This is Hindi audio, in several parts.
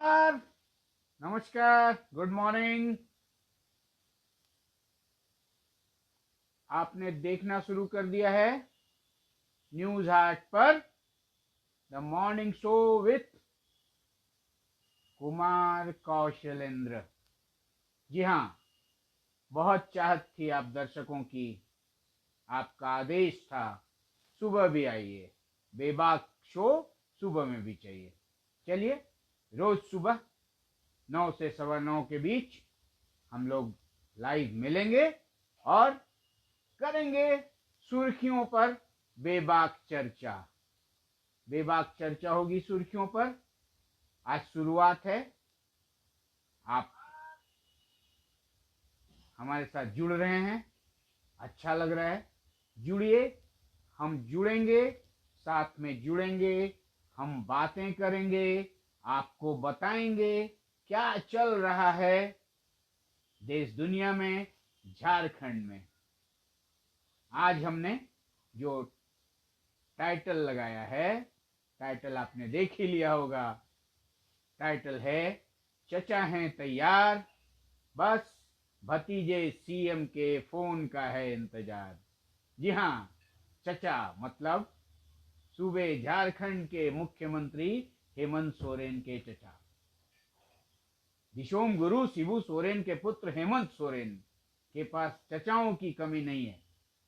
नमस्कार। नमस्कार, गुड मॉर्निंग। आपने देखना शुरू कर दिया है न्यूज हाट पर the morning show with Kumar Kaushlendra. जी हाँ, बहुत चाहत थी आप दर्शकों की, आपका आदेश था सुबह भी आइए, बेबाक शो सुबह में भी चाहिए। चलिए, रोज सुबह 9 से 9:15 के बीच हम लोग लाइव मिलेंगे और करेंगे सुर्खियों पर बेबाक चर्चा। बेबाक चर्चा होगी सुर्खियों पर। आज शुरुआत है, आप हमारे साथ जुड़ रहे हैं, अच्छा लग रहा है। जुड़िए, हम जुड़ेंगे, साथ में जुड़ेंगे, हम बातें करेंगे, आपको बताएंगे क्या चल रहा है देश दुनिया में, झारखंड में। आज हमने जो टाइटल लगाया है, टाइटल आपने देख ही लिया होगा। टाइटल है चचा हैं तैयार, बस भतीजे सीएम के फोन का है इंतजार। जी हाँ, चचा मतलब सूबे झारखंड के मुख्यमंत्री हेमंत सोरेन के चचा। दिशोम गुरु शिबू सोरेन के पुत्र हेमंत सोरेन के पास चचाओं की कमी नहीं है।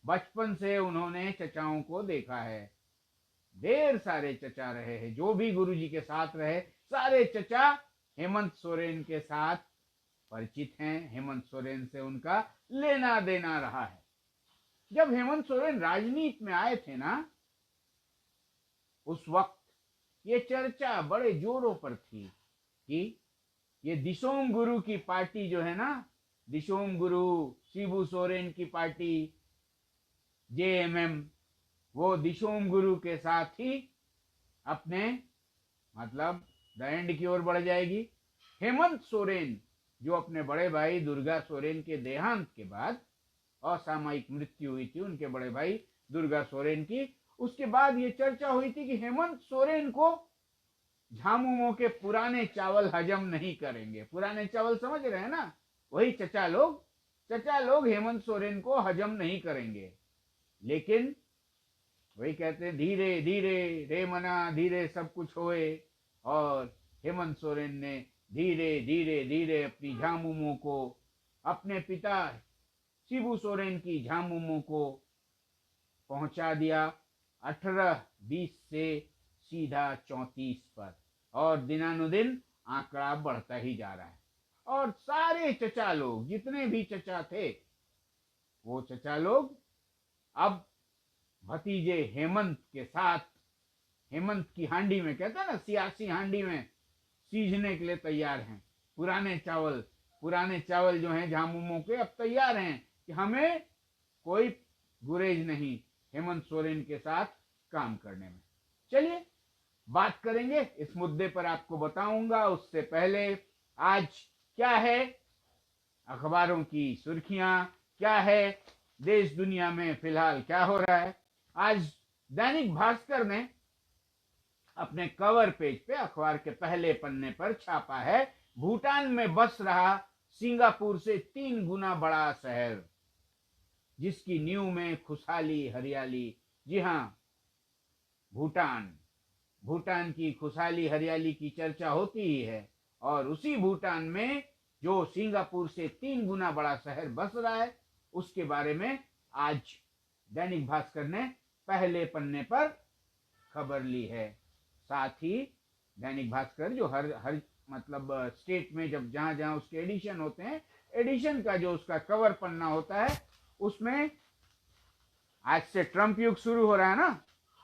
बचपन से उन्होंने चचाओं को देखा है। ढेर सारे चचा रहे हैं, जो भी गुरुजी के साथ रहे सारे चचा हेमंत सोरेन के साथ परिचित हैं। हेमंत सोरेन से उनका लेना देना रहा है। जब हेमंत सोरेन राजनीति में आए थे ना, उस वक्त ये चर्चा बड़े जोरों पर थी कि ये दिशोम गुरु की पार्टी जो है ना, दिशोम गुरु शिबू सोरेन की पार्टी जेएमएम, वो दिशोम गुरु के साथ ही अपने मतलब द एंड की ओर बढ़ जाएगी। हेमंत सोरेन जो अपने बड़े भाई दुर्गा सोरेन के देहांत के बाद असामयिक मृत्यु हुई थी उनके बड़े भाई दुर्गा सोरेन की, उसके बाद ये चर्चा हुई थी कि हेमंत सोरेन को झामुमो के पुराने चावल हजम नहीं करेंगे। पुराने चावल समझ रहे हैं ना, वही चचा लोग हेमंत सोरेन को हजम नहीं करेंगे। लेकिन वही कहते हैं धीरे धीरे रे मना धीरे सब कुछ होए, और हेमंत सोरेन ने धीरे धीरे धीरे अपनी झामुमो को, अपने पिता शिबू सोरेन की झामुमो को पहुंचा दिया 18-20 से सीधा 34 पर, और दिनानुदिन आंकड़ा बढ़ता ही जा रहा है। और सारे चचा लोग, जितने भी चचा थे, वो चचा लोग अब भतीजे हेमंत के साथ, हेमंत की हांडी में, कहते हैं ना सियासी हांडी में, सीझने के लिए तैयार हैं। पुराने चावल जो हैं झामुमो के, अब तैयार हैं कि हमें कोई गुरेज नहीं हेमंत सोरेन के साथ काम करने में। चलिए बात करेंगे इस मुद्दे पर, आपको बताऊंगा। उससे पहले आज क्या है अखबारों की सुर्खियां, क्या है देश दुनिया में फिलहाल क्या हो रहा है। आज दैनिक भास्कर ने अपने कवर पेज पे अखबार के पहले पन्ने पर छापा है, भूटान में बस रहा सिंगापुर से 3 गुना बड़ा शहर, जिसकी नींव में खुशहाली हरियाली। जी हाँ, भूटान की खुशहाली हरियाली की चर्चा होती ही है, और उसी भूटान में जो सिंगापुर से 3 गुना बड़ा शहर बस रहा है, उसके बारे में आज दैनिक भास्कर ने पहले पन्ने पर खबर ली है। साथ ही दैनिक भास्कर जो हर मतलब स्टेट में जब जहां जहां उसके एडिशन होते हैं, एडिशन का जो उसका कवर पन्ना होता है, उसमें आज से ट्रंप युग शुरू हो रहा है ना।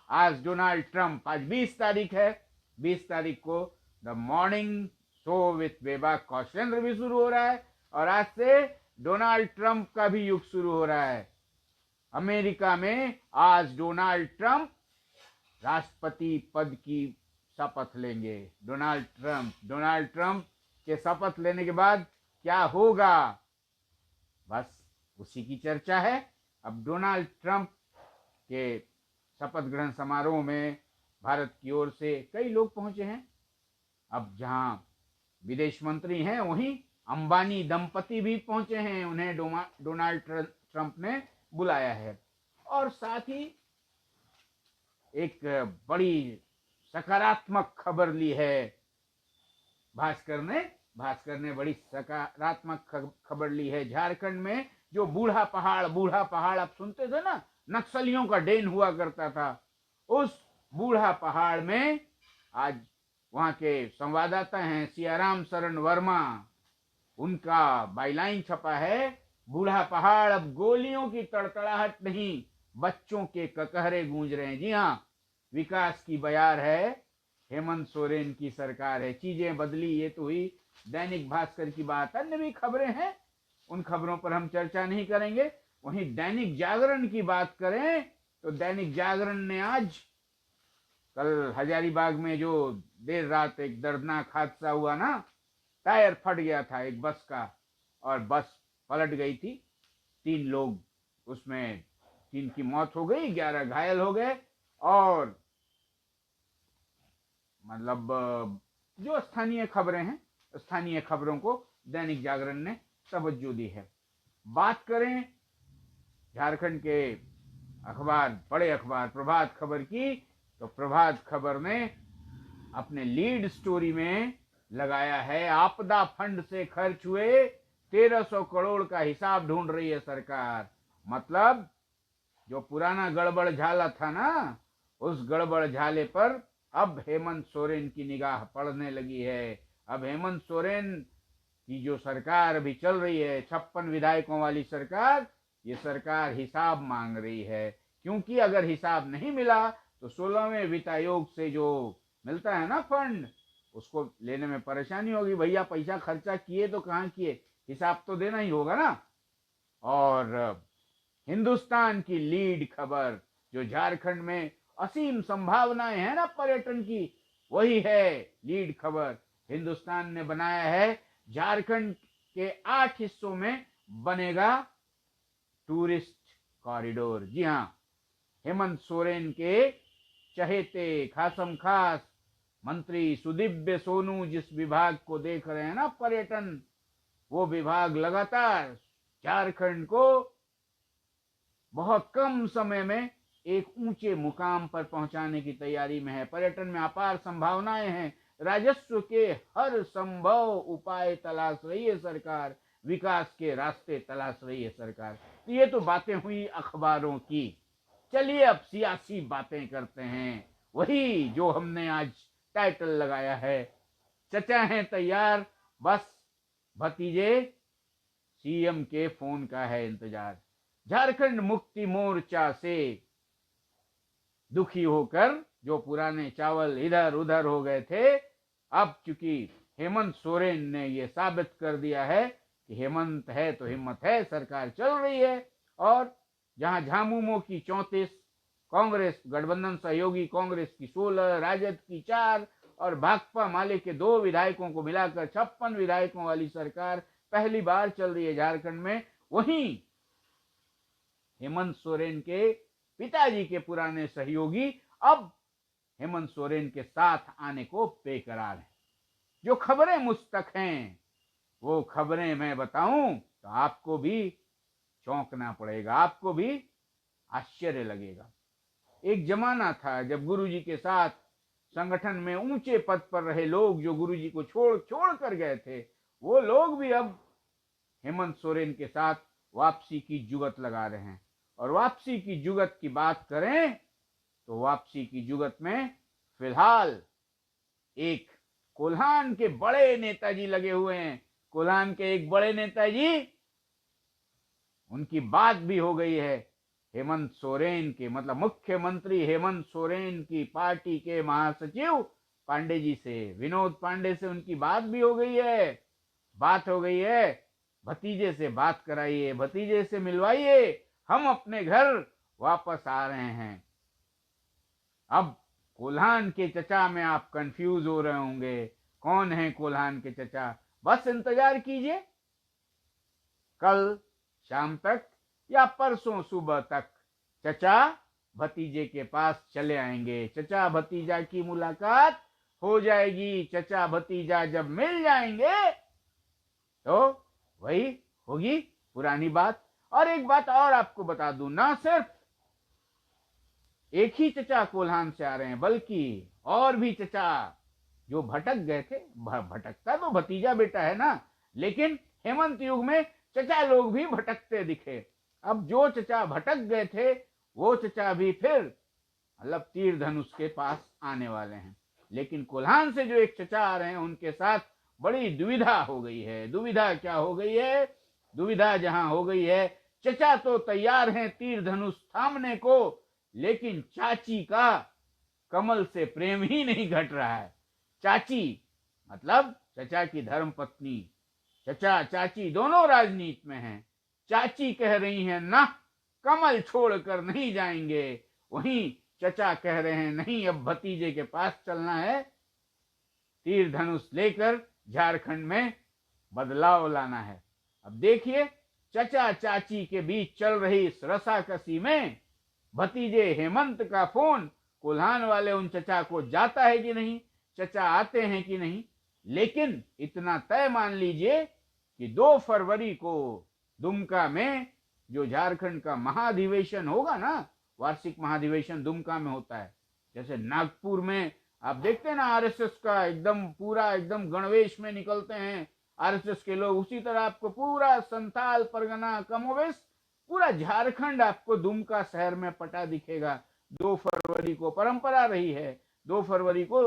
आज डोनाल्ड ट्रंप, आज 20 तारीख है, 20 तारीख को द मॉर्निंग शो विथ बेबाक कौशलेंद्र भी शुरू हो रहा है, और आज से डोनाल्ड ट्रंप का भी युग शुरू हो रहा है। अमेरिका में आज डोनाल्ड ट्रंप राष्ट्रपति पद की शपथ लेंगे। डोनाल्ड ट्रंप के शपथ लेने के बाद क्या होगा, बस उसी की चर्चा है। अब डोनाल्ड ट्रंप के शपथ ग्रहण समारोह में भारत की ओर से कई लोग पहुंचे हैं। अब जहां विदेश मंत्री हैं, वहीं अंबानी दंपति भी पहुंचे हैं, उन्हें डोनाल्ड ट्रंप ने बुलाया है। और साथ ही एक बड़ी सकारात्मक खबर ली है भास्कर ने बड़ी सकारात्मक खबर ली है। झारखंड में जो बूढ़ा पहाड़ आप सुनते थे ना, नक्सलियों का डेन हुआ करता था, उस बूढ़ा पहाड़ में आज वहां के संवाददाता हैं सियाराम शरण वर्मा, उनका बाईलाइन छपा है, बूढ़ा पहाड़ अब गोलियों की तड़तड़ाहट नहीं, बच्चों के ककहरे गूंज रहे हैं। जी हाँ, विकास की बयार है, हेमंत सोरेन की सरकार है, चीजें बदली। ये तो हुई दैनिक भास्कर की बात। अन्य भी खबरें हैं, उन खबरों पर हम चर्चा नहीं करेंगे। वहीं दैनिक जागरण की बात करें तो दैनिक जागरण ने आज कल हजारीबाग में जो देर रात एक दर्दनाक हादसा हुआ ना, टायर फट गया था एक बस का और बस पलट गई थी, 3 लोग उसमें, 3 की मौत हो गई, 11 घायल हो गए। और मतलब जो स्थानीय खबरें हैं, स्थानीय खबरों को दैनिक जागरण ने तवज्जो दी है। बात करें झारखंड के अखबार, बड़े अखबार प्रभात खबर की, तो प्रभात खबर ने अपने लीड स्टोरी में लगाया है, आपदा फंड से खर्च हुए 1300 करोड़ का हिसाब ढूंढ रही है सरकार। मतलब जो पुराना गड़बड़ झाला था ना, उस गड़बड़ झाले पर अब हेमंत सोरेन की निगाह पड़ने लगी है। अब हेमंत सोरेन की जो सरकार अभी चल रही है, 56 विधायकों वाली सरकार, ये सरकार हिसाब मांग रही है। क्योंकि अगर हिसाब नहीं मिला तो 16वें वित्त आयोग से जो मिलता है ना फंड, उसको लेने में परेशानी होगी। भैया पैसा खर्चा किए तो कहाँ किए, हिसाब तो देना ही होगा ना। और हिंदुस्तान की लीड खबर, जो झारखंड में असीम संभावनाएं हैं ना पर्यटन की, वही है लीड खबर। हिंदुस्तान ने बनाया है, झारखंड के 8 हिस्सों में बनेगा टूरिस्ट कॉरिडोर। जी हाँ, हेमंत सोरेन के चहेते खासम खास मंत्री सुदीव्य सोनू जिस विभाग को देख रहे हैं ना, पर्यटन, वो विभाग लगातार झारखंड को बहुत कम समय में एक ऊंचे मुकाम पर पहुंचाने की तैयारी में है। पर्यटन में अपार संभावनाएं हैं, राजस्व के हर संभव उपाय तलाश रही है सरकार, विकास के रास्ते तलाश रही है सरकार। तो ये तो बातें हुई अखबारों की। चलिए अब सियासी बातें करते हैं, वही जो हमने आज टाइटल लगाया है, चचा हैं तैयार, बस भतीजे सीएम के फोन का है इंतजार। झारखंड मुक्ति मोर्चा से दुखी होकर जो पुराने चावल इधर उधर हो गए थे, अब चूंकि हेमंत सोरेन ने यह साबित कर दिया है कि हेमंत है तो हिम्मत है, सरकार चल रही है। और जहां झामुमो की 34, कांग्रेस गठबंधन सहयोगी कांग्रेस की 16, राजद की 4 और भाकपा माले के 2 विधायकों को मिलाकर 56 विधायकों वाली सरकार पहली बार चल रही है झारखंड में, वहीं हेमंत सोरेन के पिताजी के पुराने सहयोगी अब हेमंत सोरेन के साथ आने को बेकरार हैं। जो खबरें मुझ तक हैं, वो खबरें मैं बताऊं तो आपको भी चौंकना पड़ेगा, आपको भी आश्चर्य लगेगा। एक जमाना था जब गुरुजी के साथ संगठन में ऊंचे पद पर रहे लोग, जो गुरुजी को छोड़ कर गए थे, वो लोग भी अब हेमंत सोरेन के साथ वापसी की जुगत लगा रहे हैं। और वापसी की जुगत की बात करें तो वापसी की जुगत में फिलहाल एक कोल्हान के बड़े नेताजी लगे हुए हैं। कोल्हान के एक बड़े नेताजी, उनकी बात भी हो गई है हेमंत सोरेन के, मतलब मुख्यमंत्री हेमंत सोरेन की पार्टी के महासचिव पांडे जी से, विनोद पांडे से उनकी बात भी हो गई है। बात हो गई है, भतीजे से बात कराइए, भतीजे से मिलवाइए, हम अपने घर वापस आ रहे हैं। अब कोल्हान के चचा में आप कंफ्यूज हो रहे होंगे, कौन है कोल्हान के चचा? बस इंतजार कीजिए, कल शाम तक या परसों सुबह तक चचा भतीजे के पास चले आएंगे। चचा भतीजा की मुलाकात हो जाएगी, चचा भतीजा जब मिल जाएंगे तो वही होगी पुरानी बात। और एक बात और आपको बता दूं, ना सिर्फ एक ही चचा कोल्हान से आ रहे हैं, बल्कि और भी चचा जो भटक गए थे। भटकता तो भतीजा बेटा है ना, लेकिन हेमंत युग में चचा लोग भी भटकते दिखे। अब जो चचा भटक गए थे वो चचा भी फिर मतलब तीर धनुष के पास आने वाले हैं। लेकिन कोल्हान से जो एक चचा आ रहे हैं उनके साथ बड़ी दुविधा हो गई है। दुविधा क्या हो गई है? दुविधा जहां हो गई है, चचा तो तैयार हैं तीर धनुष थामने को, लेकिन चाची का कमल से प्रेम ही नहीं घट रहा है। चाची मतलब चचा की धर्म पत्नी, चचा चाची दोनों राजनीति में हैं। चाची कह रही हैं ना, कमल छोड़कर नहीं जाएंगे, वहीं चचा कह रहे हैं नहीं, अब भतीजे के पास चलना है, तीर धनुष लेकर झारखंड में बदलाव लाना है। अब देखिए, चचा चाची के बीच चल रही इस रसाकसी में भतीजे हेमंत का फोन कोल्हान वाले उन चचा को जाता है कि नहीं, चचा आते हैं कि नहीं। लेकिन इतना तय मान लीजिए कि 2 फरवरी को दुमका में जो झारखंड का महाधिवेशन होगा ना, वार्षिक महाधिवेशन दुमका में होता है। जैसे नागपुर में आप देखते हैं ना, आरएसएस का एकदम पूरा एकदम गणवेश में निकलते हैं आरएसएस के लोग, उसी तरह आपको पूरा संथाल परगना कमोवेश पूरा झारखंड आपको दुमका शहर में पटा दिखेगा। 2 फरवरी को परंपरा रही है, 2 फरवरी को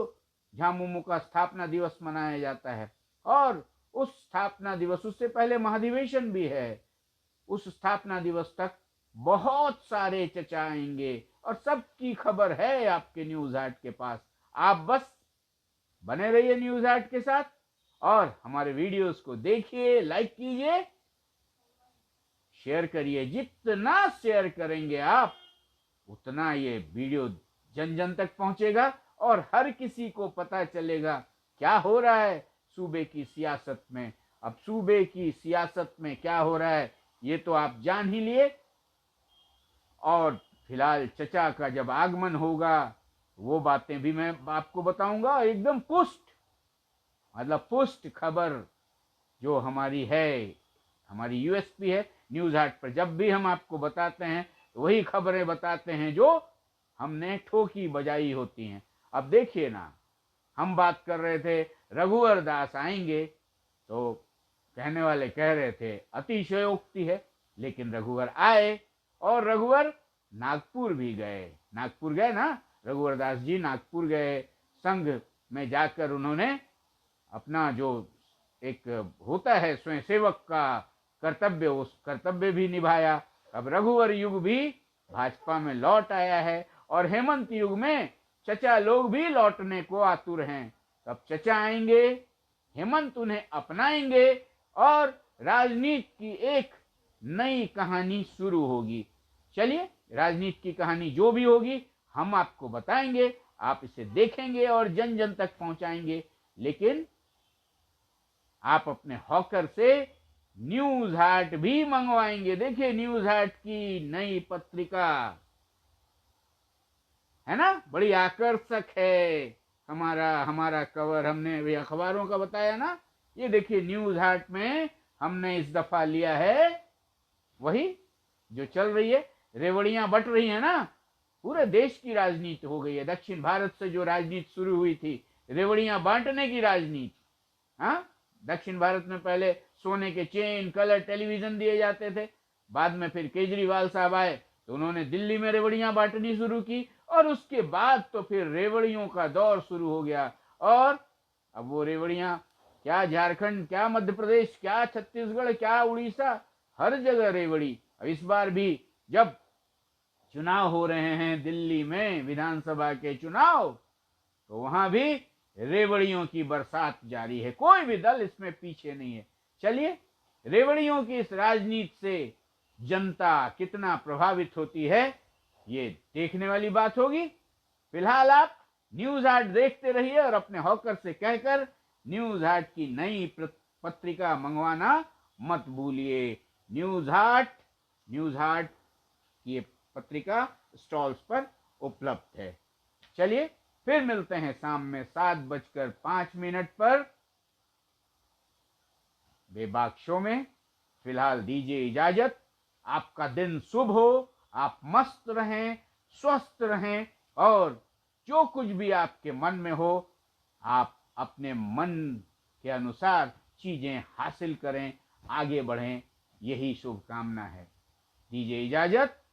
झामुमो का स्थापना दिवस मनाया जाता है। और उस स्थापना दिवस, उससे पहले महाधिवेशन भी है, उस स्थापना दिवस तक बहुत सारे चचा आएंगे और सबकी खबर है आपके न्यूज आर्ट के पास। आप बस बने रहिए न्यूज आर्ट के साथ और हमारे वीडियोस को देखिए, लाइक कीजिए, शेयर करिए। जितना शेयर करेंगे आप उतना ये वीडियो जन जन तक पहुंचेगा और हर किसी को पता चलेगा क्या हो रहा है सूबे की सियासत में। अब सूबे की सियासत में क्या हो रहा है ये तो आप जान ही लिए। और फिलहाल चचा का जब आगमन होगा वो बातें भी मैं आपको बताऊंगा, एकदम पुष्ट मतलब पुष्ट खबर जो हमारी है, हमारी यूएसपी है न्यूज आर्ट पर। जब भी हम आपको बताते हैं तो वही खबरें बताते हैं जो हमने ठोकी बजाई होती हैं। अब देखिए ना, हम बात कर रहे थे रघुवर दास आएंगे, तो कहने वाले कह रहे थे अतिशयोक्ति है, लेकिन रघुवर आए और रघुवर नागपुर भी गए। नागपुर गए ना रघुवर दास जी, नागपुर गए, संघ में जाकर उन्होंने अपना जो एक होता है स्वयंसेवक का कर्तव्य, उस कर्तव्य भी निभाया। अब रघुवर युग भी भाजपा में लौट आया है और हेमंत युग में चचा लोग भी लौटने को आतुर हैं। तब चचा आएंगे, हेमंत उन्हें अपनाएंगे और राजनीति की एक नई कहानी शुरू होगी। चलिए, राजनीति की कहानी जो भी होगी हम आपको बताएंगे, आप इसे देखेंगे और जन जन तक पहुंचाएंगे। लेकिन आप अपने हॉकर से न्यूज हार्ट भी मंगवाएंगे। देखिए न्यूज हार्ट की नई पत्रिका है ना, बड़ी आकर्षक है। हमारा कवर हमने अखबारों का बताया ना, ये देखिए न्यूज हार्ट में हमने इस दफा लिया है वही जो चल रही है, रेवड़ियां बट रही है ना, पूरे देश की राजनीति हो गई है। दक्षिण भारत से जो राजनीति शुरू हुई थी, रेवड़ियां बांटने की राजनीति। हाँ, दक्षिण भारत में पहले सोने के चेन, कलर टेलीविजन दिए जाते थे, बाद में फिर केजरीवाल साहब आए तो उन्होंने दिल्ली में रेवड़ियां बांटनी शुरू की और उसके बाद तो फिर रेवड़ियों का दौर शुरू हो गया। और अब वो रेवड़ियां क्या झारखंड, क्या मध्य प्रदेश, क्या छत्तीसगढ़, क्या उड़ीसा, हर जगह रेवड़ी। अब इस बार भी जब चुनाव हो रहे हैं दिल्ली में, विधानसभा के चुनाव, तो वहां भी रेवड़ियों की बरसात जारी है। कोई भी दल इसमें पीछे नहीं है। चलिए, रेवड़ियों की इस राजनीति से जनता कितना प्रभावित होती है ये देखने वाली बात होगी। फिलहाल आप न्यूज आर्ट देखते रहिए और अपने हॉकर से कहकर न्यूज आर्ट की नई पत्रिका मंगवाना मत भूलिए। न्यूज आर्ट की पत्रिका स्टॉल्स पर उपलब्ध है। चलिए फिर मिलते हैं शाम में 7:05 पर बेबाक शो में। फिलहाल दीजिए इजाजत। आपका दिन शुभ हो, आप मस्त रहें, स्वस्थ रहें, और जो कुछ भी आपके मन में हो आप अपने मन के अनुसार चीजें हासिल करें, आगे बढ़ें, यही शुभकामना है। दीजिए इजाजत।